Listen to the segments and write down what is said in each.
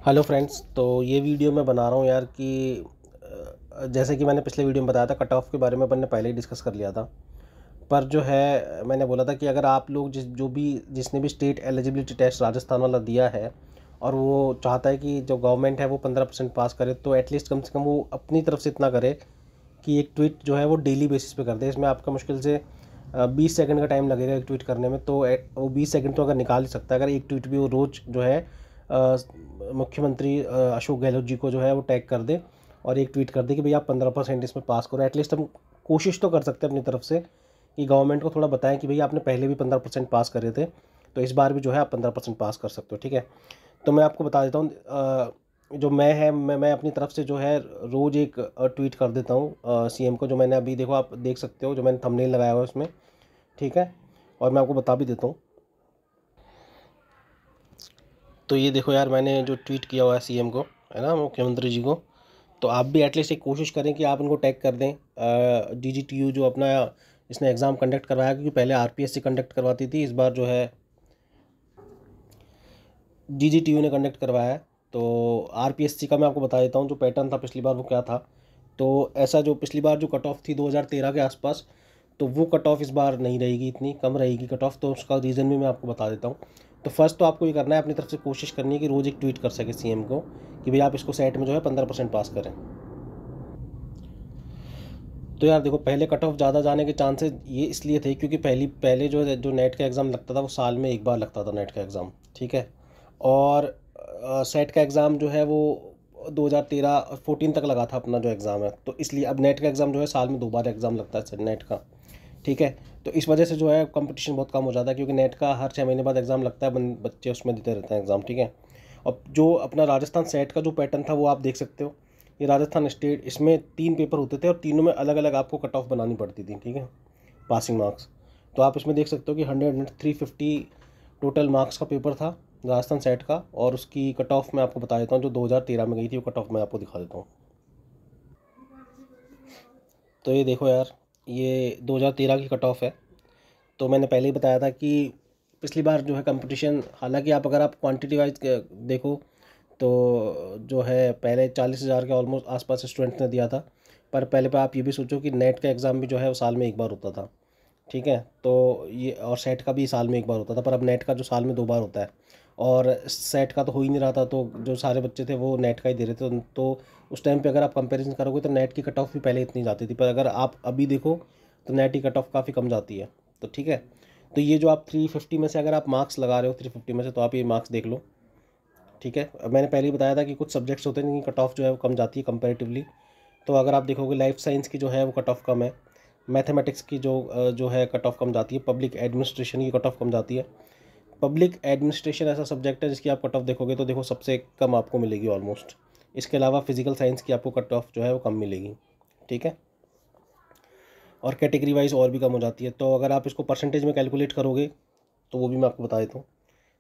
Hello friends. तो ये video मैं बना रहा हूँ यार कि जैसे कि मैंने पिछले वीडियो में बताया था, कट ऑफ के बारे में अपन ने पहले ही डिस्कस कर लिया था। पर जो है मैंने बोला था कि अगर आप लोग जिसने भी स्टेट एलिजिबिलिटी टेस्ट राजस्थान वाला दिया है और वो चाहता है कि जो गवर्नमेंट है वो 15% पास करे, तो एटलीस्ट कम से कम वो अपनी तरफ से इतना करे कि एक ट्वीट जो है वो डेली बेसिस पे कर दे। इसमें आपका मुश्किल से 20 सेकंड का टाइम लगेगा एक ट्वीट करने में, तो वो 20 सेकंड तो अगर निकाल ही सकता है अगर एक ट्वीट भी वो रोज़ जो है मुख्यमंत्री अशोक गहलोत जी को जो है वो टैग कर दे और एक ट्वीट कर दे कि भैया आप 15% इसमें पास करो। एटलीस्ट हम कोशिश तो कर सकते हैं अपनी तरफ से कि गवर्नमेंट को थोड़ा बताएं कि भैया आपने पहले भी 15% पास करे थे, तो इस बार भी जो है आप 15% पास कर सकते हो। ठीक है, तो मैं आपको बता देता हूँ जो मैं अपनी तरफ से जो है रोज़ एक ट्वीट कर देता हूँ सीएम को, जो मैंने अभी देखो आप देख सकते हो, जो मैंने थंबनेल लगाया हुआ है उसमें। ठीक है, और मैं आपको बता भी देता हूँ। तो ये देखो यार, मैंने जो ट्वीट किया हुआ है सीएम को, है ना, मुख्यमंत्री जी को। तो आप भी एटलीस्ट एक कोशिश करें कि आप उनको टैग कर दें। डीजीटीयू जो अपना इसने एग्ज़ाम कंडक्ट करवाया, क्योंकि पहले आरपीएससी कंडक्ट करवाती थी, इस बार जो है डीजीटीयू ने कंडक्ट करवाया है। तो आरपीएससी का मैं आपको बता देता हूँ जो पैटर्न था पिछली बार वो क्या था। तो ऐसा जो पिछली बार जो कट ऑफ थी 2013 के आसपास, तो वो कट ऑफ इस बार नहीं रहेगी, इतनी कम रहेगी कट ऑफ। तो उसका रीज़न भी मैं आपको बता देता हूँ। तो फर्स्ट तो आपको ये करना है, अपनी तरफ से कोशिश करनी है कि रोज़ एक ट्वीट कर सके सीएम को कि भाई आप इसको सेट में जो है 15% पास करें। तो यार देखो, पहले कट ऑफ ज़्यादा जाने के चांसेस ये इसलिए थे क्योंकि पहले जो नेट का एग्ज़ाम लगता था वो साल में एक बार लगता था नेट का एग्ज़ाम। ठीक है, और सेट का एग्ज़ाम जो है वो 2013-14 तक लगा था अपना जो एग्ज़ाम है, तो इसलिए अब नेट का एग्ज़ाम जो है साल में 2 बार एग्ज़ाम लगता है नेट का। ठीक है, तो इस वजह से जो है कंपटीशन बहुत कम हो जाता है, क्योंकि नेट का हर 6 महीने बाद एग्ज़ाम लगता है, बच्चे उसमें देते रहते हैं एग्ज़ाम। ठीक है, अब जो अपना राजस्थान सेट का जो पैटर्न था वो आप देख सकते हो। ये राजस्थान स्टेट, इसमें 3 पेपर होते थे और तीनों में अलग अलग आपको कट ऑफ बनानी पड़ती थी। ठीक है, पासिंग मार्क्स। तो आप इसमें देख सकते हो कि 100 350 टोटल मार्क्स का पेपर था राजस्थान सेट का, और उसकी कट ऑफ मैं आपको बता देता हूँ जो 2013 में गई थी, वो कट ऑफ मैं आपको दिखा देता हूँ। तो ये देखो यार, ये 2013 की कट ऑफ है। तो मैंने पहले ही बताया था कि पिछली बार जो है कंपटीशन, हालांकि आप अगर आप क्वांटिटी वाइज देखो तो जो है पहले 40,000 के ऑलमोस्ट आसपास स्टूडेंट्स ने दिया था। पर पहले पे आप ये भी सोचो कि नेट का एग्ज़ाम भी जो है वो साल में एक बार होता था। ठीक है, तो ये और सेट का भी साल में एक बार होता था, पर अब नेट का जो साल में 2 बार होता है और सेट का तो हो ही नहीं रहा था, तो जो सारे बच्चे थे वो नेट का ही दे रहे थे। तो उस टाइम पे अगर आप कंपैरिजन करोगे तो नेट की कट ऑफ भी पहले इतनी जाती थी, पर अगर आप अभी देखो तो नेट की कट ऑफ काफ़ी कम जाती है। तो ठीक है, तो ये जो आप 350 में से अगर आप मार्क्स लगा रहे हो 350 में से, तो आप ये मार्क्स देख लो। ठीक है, अब मैंने पहले ही बताया था कि कुछ सब्जेक्ट्स होते हैं जिनकी कट ऑफ जो है वो कम जाती है कंपैरेटिवली। तो अगर आप देखोगे लाइफ साइंस की जो है वो कट ऑफ कम है, मैथमेटिक्स की जो है कट ऑफ कम जाती है, पब्लिक एडमिनिस्ट्रेशन की कट ऑफ कम जाती है। पब्लिक एडमिनिस्ट्रेशन ऐसा सब्जेक्ट है जिसकी आप कट ऑफ देखोगे तो देखो सबसे कम आपको मिलेगी ऑलमोस्ट। इसके अलावा फिजिकल साइंस की आपको कट ऑफ जो है वो कम मिलेगी। ठीक है, और कैटेगरी वाइज और भी कम हो जाती है। तो अगर आप इसको परसेंटेज में कैलकुलेट करोगे तो वो भी मैं आपको बता देता हूँ।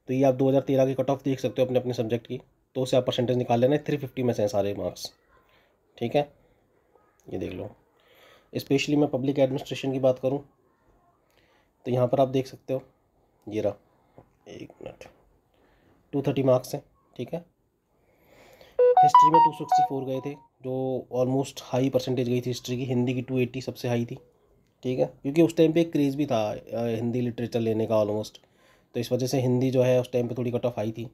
तो ये आप 2013 की कट ऑफ देख सकते हो अपने अपने सब्जेक्ट की, तो उसे आप परसेंटेज निकाल लेना। 350 में से हैं सारे मार्क्स। ठीक है, ये देख लो। स्पेशली मैं पब्लिक एडमिनिस्ट्रेशन की बात करूँ तो यहाँ पर आप देख सकते हो, ये रहा, एक मिनट, 230 मार्क्स हैं। ठीक है, हिस्ट्री में 264 गए थे, जो ऑलमोस्ट हाई परसेंटेज गई थी हिस्ट्री की। हिंदी की 280 सबसे हाई थी। ठीक है, क्योंकि उस टाइम पे एक क्रेज़ भी था हिंदी लिटरेचर लेने का ऑलमोस्ट, तो इस वजह से हिंदी जो है उस टाइम पे थोड़ी कट ऑफ हाई थी।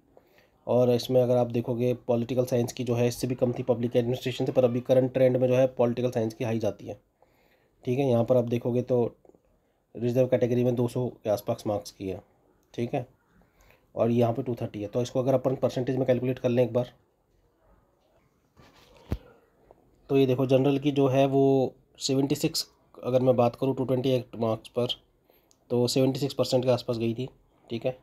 और इसमें अगर आप देखोगे पॉलिटिकल साइंस की जो है इससे भी कम थी पब्लिक एडमिनिस्ट्रेशन से, पर अभी करंट ट्रेंड में जो है पॉलिटिकल साइंस की हाई जाती है। ठीक है, यहाँ पर आप देखोगे तो रिजर्व कैटेगरी में 200 के आसपास मार्क्स की है। ठीक है, और यहाँ पे 230 है। तो इसको अगर अपन परसेंटेज में कैलकुलेट कर लें एक बार, तो ये देखो जनरल की जो है वो 76, अगर मैं बात करूँ 228 मार्क्स पर, तो 76% के आसपास गई थी। ठीक है,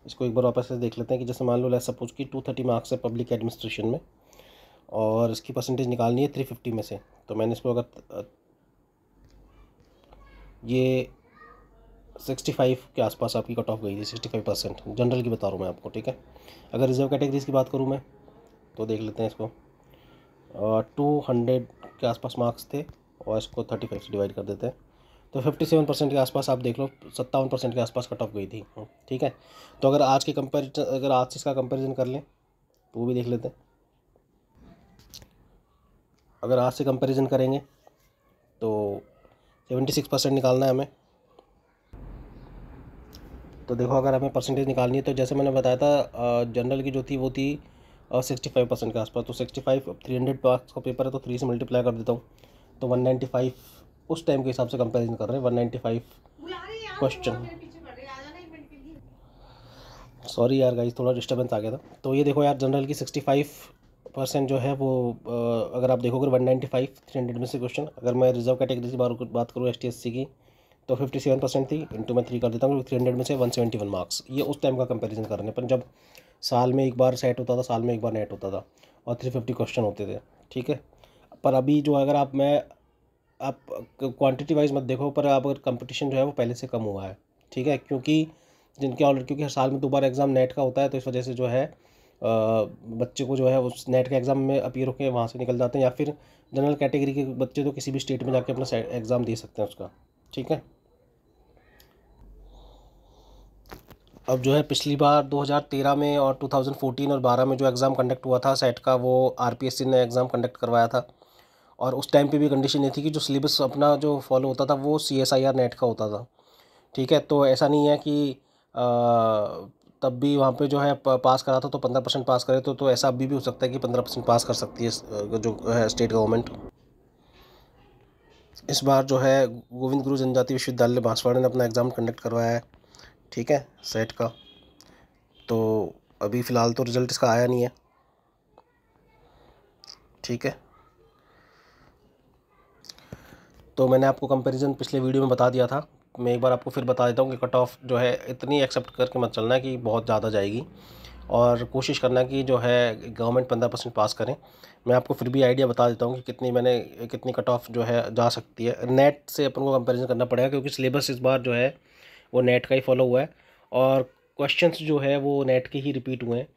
इसको एक बार वापस से देख लेते हैं कि जैसे मान लो लेट्स सपोज कि 230 मार्क्स है पब्लिक एडमिनिस्ट्रेशन में और इसकी परसेंटेज निकालनी है 350 में से। तो मैंने इसको अगर ये 65 के आसपास आपकी कट ऑफ गई थी, 65% जनरल की बता रहा हूँ मैं आपको। ठीक है, अगर रिजर्व कैटेगरीज की बात करूँ मैं तो देख लेते हैं इसको। 200 के आसपास मार्क्स थे और इसको 35 से डिवाइड कर देते हैं, तो 57% के आसपास आप देख लो, 57% के आसपास कट ऑफ गई थी। ठीक है, तो अगर आज के कंपेरिजन, अगर आज से इसका कंपेरिजन कर लें तो वो भी देख लेते हैं। अगर आज से कंपैरिजन करेंगे तो 76% निकालना है हमें। तो देखो, अगर हमें परसेंटेज निकालनी है तो जैसे मैंने बताया था, जनरल की जो थी वो थी 65% के आसपास। तो 65, 300 मार्क्स का पेपर है तो 3 से मल्टीप्लाई कर देता हूँ, तो 195 उस टाइम के हिसाब से कंपैरिजन कर रहे हैं। 195 क्वेश्चन। सॉरी यार गाइस, थोड़ा डिस्टर्बेंस आ गया था। तो ये देखो यार, जनरल की 65% जो है वो अगर आप देखोगे 195 300 में से क्वेश्चन। अगर मैं रिजर्व कैटेगरी की बात करूँ ST SC की, तो 57% थी। इंटू मैं 3 कर देता हूँ, 300 में से 171 मार्क्स। ये उस टाइम का कंपैरिजन कर रहे हैं, पर जब साल में एक बार सेट होता था, साल में एक बार नेट होता था, और 350 क्वेश्चन होते थे, ठीक है। पर अभी जो अगर आप क्वांटिटी वाइज मत देखो, पर आप अगर कंपटीशन जो है वो पहले से कम हुआ है, ठीक है। क्योंकि हर साल में 2 बार एग्ज़ाम नेट का होता है, तो इस वजह से जो है बच्चे को जो है उस नेट के एग्ज़ाम में अपीयर होकर वहाँ से निकल जाते हैं, या फिर जनरल कैटेगरी के बच्चे तो किसी भी स्टेट में जाके अपना एग्ज़ाम दे सकते हैं उसका, ठीक है। अब जो है पिछली बार 2013 में और 2014 और 12 में जो एग्ज़ाम कंडक्ट हुआ था सेट का, वो RPSC ने एग्ज़ाम कंडक्ट करवाया था। और उस टाइम पे भी कंडीशन ये थी कि जो सिलेबस अपना जो फॉलो होता था वो CSIR नेट का होता था, ठीक है। तो ऐसा नहीं है कि तब भी वहाँ पे जो है पास करा था तो 15% पास करे, तो ऐसा अभी भी हो सकता है कि 15% पास कर सकती है जो है स्टेट गवर्नमेंट। इस बार जो है गोविंद गुरु जनजाति विश्वविद्यालय बांसवाड़ा ने अपना एग्ज़ाम कंडक्ट करवाया है, ठीक है, सेट का। तो अभी फ़िलहाल तो रिज़ल्ट इसका आया नहीं है, ठीक है। तो मैंने आपको कंपैरिजन पिछले वीडियो में बता दिया था, मैं एक बार आपको फिर बता देता हूँ कि कट ऑफ जो है इतनी एक्सेप्ट करके मत चलना कि बहुत ज़्यादा जाएगी, और कोशिश करना कि जो है गवर्नमेंट 15% पास करें। मैं आपको फिर भी आइडिया बता देता हूँ कि कितनी कट ऑफ जो है जा सकती है। नेट से अपन को कंपैरिजन करना पड़ेगा, क्योंकि सिलेबस इस बार जो है वो नेट का ही फॉलो हुआ है, और क्वेश्चंस जो है वो नेट के ही रिपीट हुए हैं।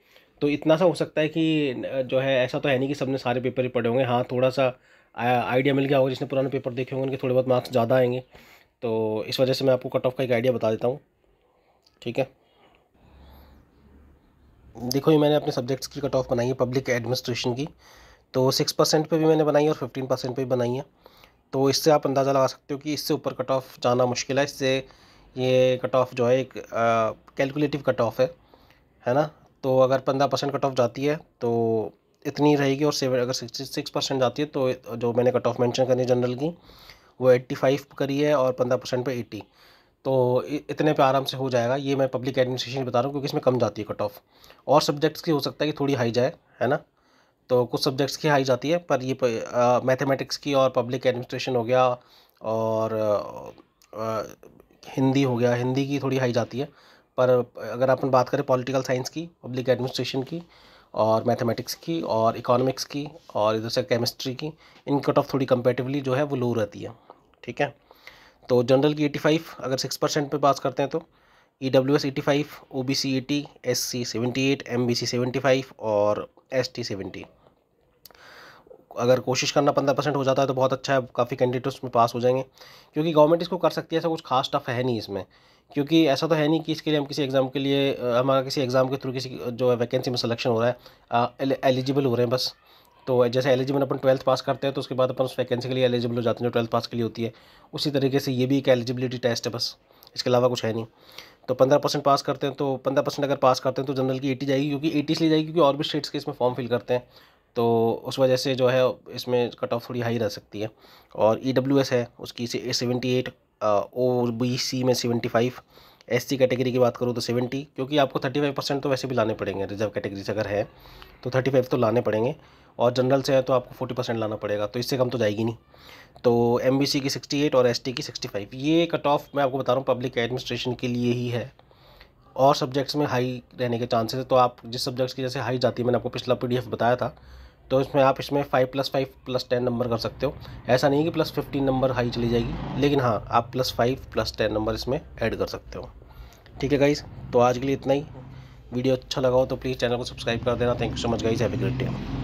तो इतना सा हो सकता है कि जो है ऐसा तो है नहीं कि सबने सारे पेपर ही पढ़े होंगे। हाँ, थोड़ा सा आइडिया मिल गया होगा, जिसने पुराने पेपर देखे होंगे उनके थोड़े बहुत मार्क्स ज़्यादा आएंगे। तो इस वजह से मैं आपको कट ऑफ का एक आइडिया बता देता हूँ, ठीक है। देखो, ये मैंने अपने सब्जेक्ट्स की कट ऑफ बनाई है पब्लिक एडमिनिस्ट्रेशन की, तो 6% पे भी मैंने बनाई है और 15% पे भी बनाई है। तो इससे आप अंदाज़ा लगा सकते हो कि इससे ऊपर कट ऑफ जाना मुश्किल है। इससे ये कट ऑफ जो है एक कैलकुलेटिव कट ऑफ है ना। तो अगर 15% कट ऑफ जाती है तो इतनी रहेगी, और अगर 66% जाती है तो जो मैंने कट ऑफ मेंशन करी जनरल की वो 85 करी है, और 15% पे 80। तो इतने पे आराम से हो जाएगा। ये मैं पब्लिक एडमिनिस्ट्रेशन बता रहा हूँ क्योंकि इसमें कम जाती है कट ऑफ। और सब्जेक्ट्स की हो सकता है कि थोड़ी हाई जाए, है ना। तो कुछ सब्जेक्ट्स की हाई जाती है, पर ये मैथमेटिक्स की और पब्लिक एडमिनिस्ट्रेशन हो गया, और हिंदी हो गया, हिंदी की थोड़ी हाई जाती है। पर अगर अपन बात करें पॉलिटिकल साइंस की, पब्लिक एडमिनिस्ट्रेशन की, और मैथमेटिक्स की, और इकोनॉमिक्स की, और इधर से केमिस्ट्री की, इन कट ऑफ थोड़ी कंपेरेटिवली जो है वो लो रहती है, ठीक है। तो जनरल की 85 अगर 6% पे पास करते हैं तो EWS 85, OBC 80, SC 78, MBC 75 और ST 70। अगर कोशिश करना 15% हो जाता है तो बहुत अच्छा है, काफ़ी कैंडिडेट उसमें पास हो जाएंगे, क्योंकि गवर्नमेंट इसको कर सकती है। ऐसा कुछ खास टफ है नहीं इसमें, क्योंकि ऐसा तो है नहीं कि इसके लिए हम किसी एग्ज़ाम के लिए हमारा किसी एग्ज़ाम के थ्रू किसी जो है वैकेंसी में सिलेक्शन हो रहा है, एलिजिबल हो रहे हैं बस। तो जैसे एलिजिबल अपन 12th पास करते हैं तो उसके बाद अपन उस वैकेंसी के लिए एलिजिबल हो जाते हैं जो 12th पास के लिए होती है। उसी तरीके से ये भी एक एलिजिबिलिटी टेस्ट है बस, इसके अलावा कुछ है नहीं। तो 15% पास करते हैं, तो 15% अगर पास करते हैं तो जनरल की 80 जाएगी, क्योंकि 80 इसलिए जाएगी क्योंकि और भी स्टेट्स के इसमें फॉर्म फिल करते हैं, तो उस वजह से जो है इसमें कट ऑफ थोड़ी हाई रह सकती है। और EWS है उसकी 78, OBC में 75, SC कैटेगरी की बात करूँ तो 70, क्योंकि आपको 35% तो वैसे भी लाने पड़ेंगे। रिजर्व कैटेगरी से अगर है तो 35 तो लाने पड़ेंगे, और जनरल से है तो आपको 40% लाना पड़ेगा, तो इससे कम तो जाएगी नहीं। तो MBC की 68 और ST की 65, ये कट ऑफ मैं आपको बता रहा हूँ पब्लिक एडमिनिस्ट्रेशन के लिए ही है। और सब्जेक्ट्स में हाई रहने के चांसेस है, तो आप जिस सब्जेक्ट्स की जैसे हाई जाती है, मैंने आपको पिछला PDF बताया था, तो इसमें आप इसमें 5+5 +10 नंबर कर सकते हो। ऐसा नहीं है कि +15 नंबर हाई चली जाएगी, लेकिन हाँ, आप +5 +10 नंबर इसमें ऐड कर सकते हो, ठीक है गाइज़। तो आज के लिए इतना ही। वीडियो अच्छा लगा हो तो प्लीज़ चैनल को सब्सक्राइब कर देना। Thank you so much guys, have a great day.